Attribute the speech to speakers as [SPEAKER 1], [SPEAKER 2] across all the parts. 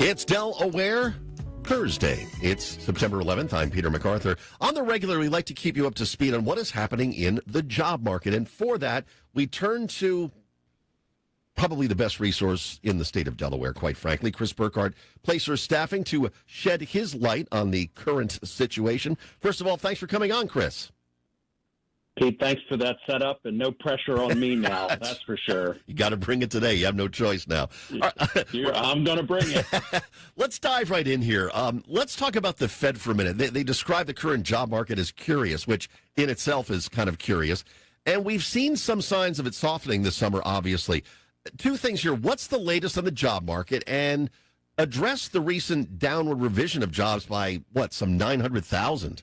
[SPEAKER 1] It's Delaware Thursday. It's September 11th. I'm Peter MacArthur. On the regular, we like to keep you up to speed on what is happening in the job market. And for that, we turn to probably the best resource in the state of Delaware, quite frankly, Chris Burkhard, Placer Staffing, to shed his light on the current situation. First of all, thanks for coming on, Chris.
[SPEAKER 2] Pete, thanks for that setup, and no pressure on me now, that's for sure.
[SPEAKER 1] You got to bring it today. You have no choice now.
[SPEAKER 2] I'm going to bring it.
[SPEAKER 1] Let's dive right in here. Let's talk about the Fed for a minute. They describe the current job market as curious, which in itself is kind of curious. And we've seen some signs of it softening this summer, obviously. Two things here. What's the latest on the job market? And address the recent downward revision of jobs by, some 900,000?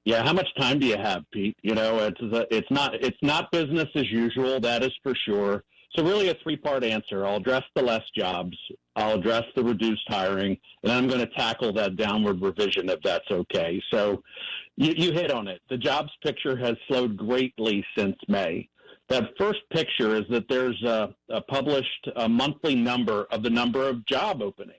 [SPEAKER 2] Yeah, how much time do you have, Pete? You know, it's not business as usual, that is for sure. So really a three-part answer. I'll address the less jobs, I'll address the reduced hiring, and I'm going to tackle that downward revision if that's okay. So you hit on it. The jobs picture has slowed greatly since May. That first picture is that there's a published monthly number of the number of job openings.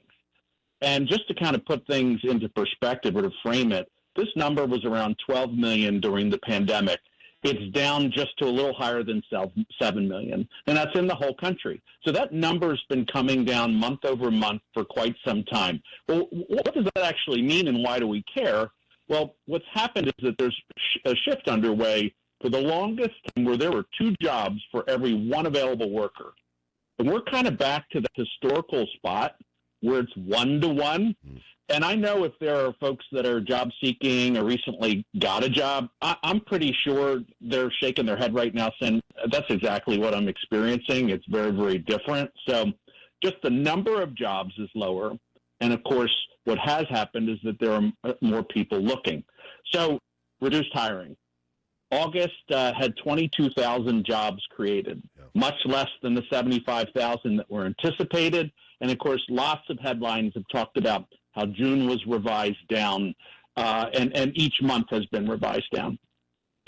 [SPEAKER 2] And just to kind of put things into perspective or to frame it, this number was around 12 million during the pandemic. It's down just to a little higher than 7 million, and that's in the whole country. So that number's been coming down month over month for quite some time. Well, what does that actually mean, and why do we care? Well, what's happened is that there's a shift underway for the longest time where there were 2 jobs for every 1 available worker. And we're kind of back to the historical spot where it's 1 to 1. And I know if there are folks that are job seeking or recently got a job, I'm pretty sure they're shaking their head right now saying, that's exactly what I'm experiencing. It's very, very different. So just the number of jobs is lower. And of course, what has happened is that there are more people looking. So reduced hiring. August had 22,000 jobs created, much less than the 75,000 that were anticipated. And of course, lots of headlines have talked about how June was revised down, and each month has been revised down.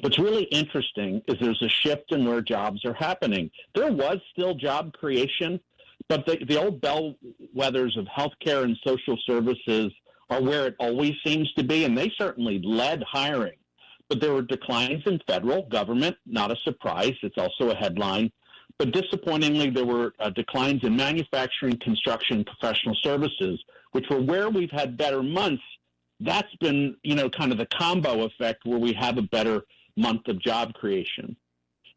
[SPEAKER 2] What's really interesting is there's a shift in where jobs are happening. There was still job creation, but the old bellwethers of healthcare and social services are where it always seems to be, and they certainly led hiring. But there were declines in federal government, not a surprise. It's also a headline. But disappointingly, there were declines in manufacturing, construction, professional services, which were where we've had better months. That's been, kind of the combo effect where we have a better month of job creation.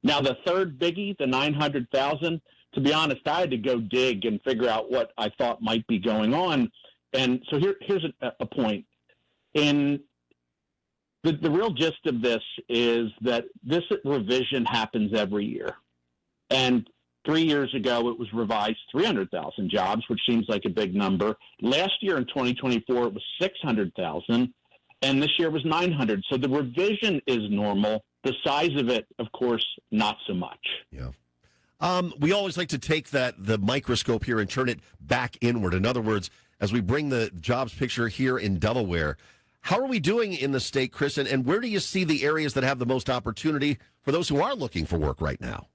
[SPEAKER 2] Now, the third biggie, the 900,000, to be honest, I had to go dig and figure out what I thought might be going on. And so here's a point. The real gist of this is that this revision happens every year. And 3 years ago, it was revised 300,000 jobs, which seems like a big number. Last year in 2024, it was 600,000, and this year was 900. So the revision is normal. The size of it, of course, not so much.
[SPEAKER 1] Yeah. We always like to take the microscope here and turn it back inward. In other words, as we bring the jobs picture here in Delaware, how are we doing in the state, Chris, and where do you see the areas that have the most opportunity for those who are looking for work right now?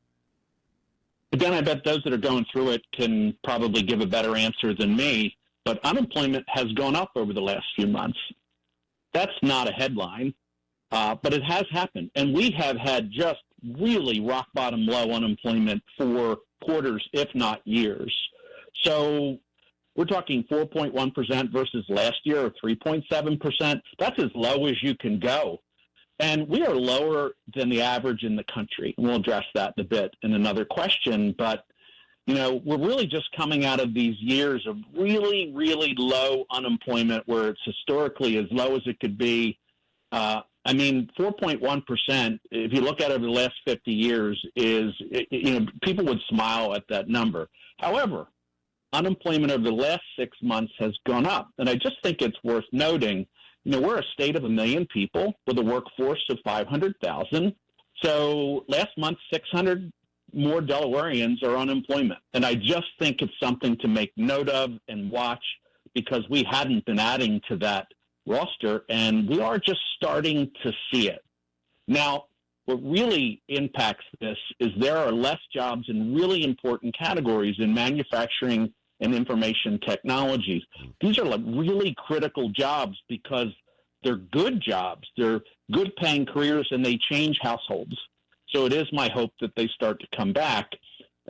[SPEAKER 2] Again, I bet those that are going through it can probably give a better answer than me, but unemployment has gone up over the last few months. That's not a headline, but it has happened. And we have had just really rock-bottom low unemployment for quarters, if not years. So we're talking 4.1% versus last year, or 3.7%. That's as low as you can go. And we are lower than the average in the country. And we'll address that in a bit in another question. But, we're really just coming out of these years of really, really low unemployment where it's historically as low as it could be. 4.1%, if you look at it over the last 50 years, is, people would smile at that number. However, unemployment over the last 6 months has gone up. And I just think it's worth noting, we're a state of 1 million people with a workforce of 500,000. So last month, 600 more Delawareans are on unemployment. And I just think it's something to make note of and watch because we hadn't been adding to that roster, and we are just starting to see it. Now, what really impacts this is there are less jobs in really important categories in manufacturing and information technologies. These are like really critical jobs because they're good jobs. They're good paying careers and they change households. So it is my hope that they start to come back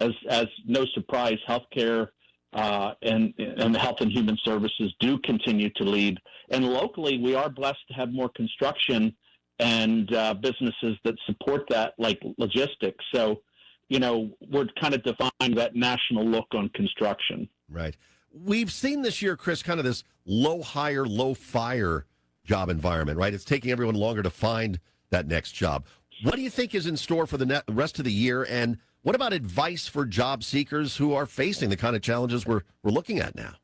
[SPEAKER 2] as no surprise, healthcare and health and human services do continue to lead. And locally, we are blessed to have more construction and businesses that support that, like logistics. So, we're kind of defying that national look on construction.
[SPEAKER 1] Right. We've seen this year, Chris, kind of this low hire, low fire job environment, right? It's taking everyone longer to find that next job. What do you think is in store for the rest of the year? And what about advice for job seekers who are facing the kind of challenges we're looking at now?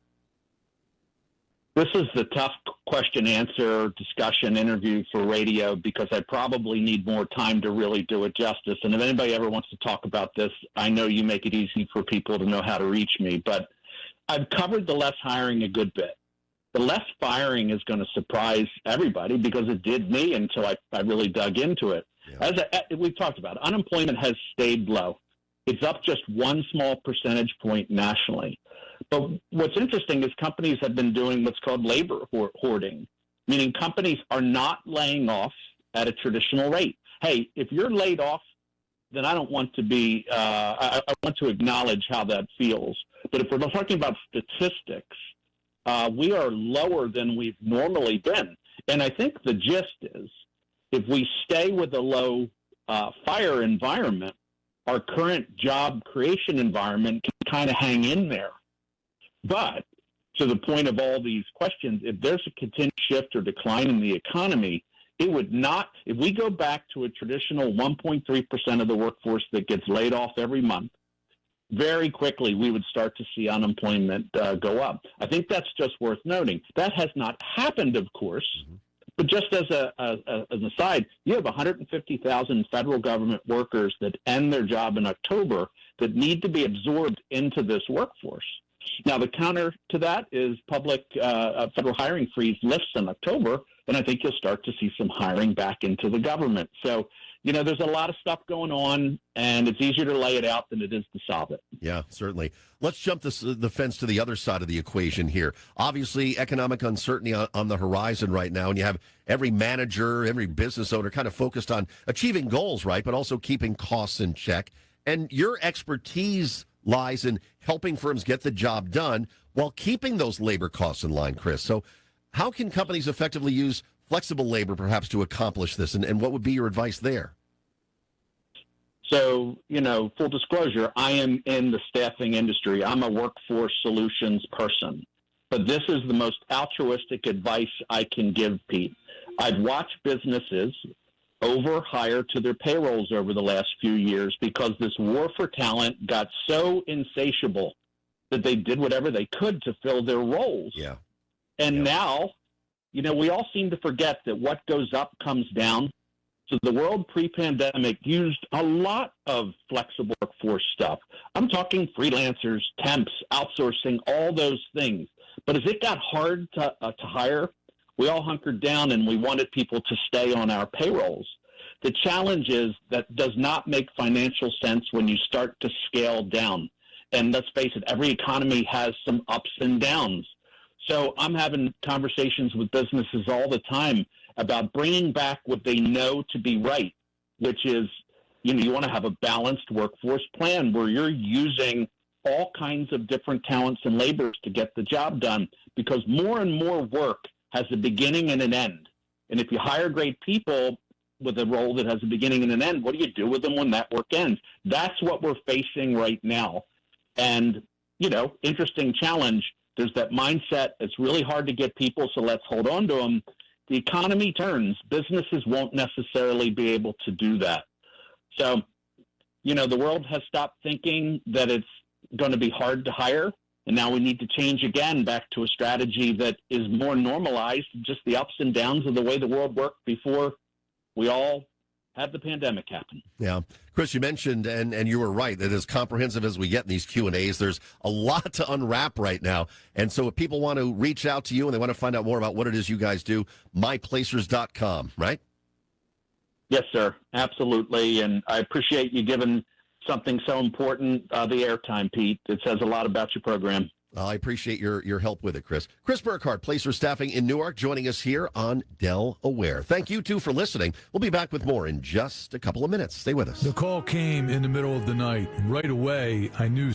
[SPEAKER 2] This is the tough question, answer, discussion, interview for radio because I probably need more time to really do it justice. And if anybody ever wants to talk about this, I know you make it easy for people to know how to reach me. But I've covered the less hiring a good bit. The less firing is going to surprise everybody because it did me until I really dug into it. Yeah. As we've talked about, unemployment has stayed low. It's up just one small percentage point nationally. But what's interesting is companies have been doing what's called labor hoarding, meaning companies are not laying off at a traditional rate. Hey, if you're laid off, then I don't want to be, I want to acknowledge how that feels. But if we're talking about statistics, we are lower than we've normally been. And I think the gist is if we stay with a low fire environment, our current job creation environment can kind of hang in there. But to the point of all these questions, if there's a continued shift or decline in the economy, it would not, if we go back to a traditional 1.3% of the workforce that gets laid off every month, very quickly we would start to see unemployment go up. I think that's just worth noting. That has not happened, of course. But just as an aside, you have 150,000 federal government workers that end their job in October that need to be absorbed into this workforce. Now, the counter to that is public federal hiring freeze lifts in October, and I think you'll start to see some hiring back into the government. So, there's a lot of stuff going on, and it's easier to lay it out than it is to solve it.
[SPEAKER 1] Yeah, certainly. Let's jump the fence to the other side of the equation here. Obviously, economic uncertainty on the horizon right now, and you have every manager, every business owner kind of focused on achieving goals, right, but also keeping costs in check. And your expertise lies in helping firms get the job done while keeping those labor costs in line, Chris. So how can companies effectively use flexible labor perhaps to accomplish this, and what would be your advice there?
[SPEAKER 2] So, full disclosure, I am in the staffing industry. I'm a workforce solutions person. But this is the most altruistic advice I can give, Pete. I've watched businesses overhire to their payrolls over the last few years because this war for talent got so insatiable that they did whatever they could to fill their roles.
[SPEAKER 1] Yeah.
[SPEAKER 2] And now, we all seem to forget that what goes up comes down. So the world pre-pandemic used a lot of flexible workforce stuff. I'm talking freelancers, temps, outsourcing, all those things. But as it got hard to hire, we all hunkered down and we wanted people to stay on our payrolls. The challenge is that does not make financial sense when you start to scale down. And let's face it, every economy has some ups and downs. So I'm having conversations with businesses all the time about bringing back what they know to be right, which is, you want to have a balanced workforce plan where you're using all kinds of different talents and labors to get the job done, because more and more work has a beginning and an end. And if you hire great people with a role that has a beginning and an end, what do you do with them when that work ends? That's what we're facing right now. And, interesting challenge. There's that mindset. It's really hard to get people, so let's hold on to them. The economy turns. Businesses won't necessarily be able to do that. So, the world has stopped thinking that it's going to be hard to hire. And now we need to change again back to a strategy that is more normalized, just the ups and downs of the way the world worked before we all had the pandemic happen.
[SPEAKER 1] Yeah. Chris, you mentioned, and you were right, that as comprehensive as we get in these Q&As, there's a lot to unwrap right now. And so if people want to reach out to you and they want to find out more about what it is you guys do, myplacers.com, right?
[SPEAKER 2] Yes, sir. Absolutely. And I appreciate you giving something so important the airtime, Pete. It says a lot about your program.
[SPEAKER 1] I appreciate your help with it, Chris. Chris Burkhard, Placer Staffing in Newark, joining us here on Delaware. Thank you, too, for listening. We'll be back with more in just a couple of minutes. Stay with us.
[SPEAKER 3] The call came in the middle of the night. Right away, I knew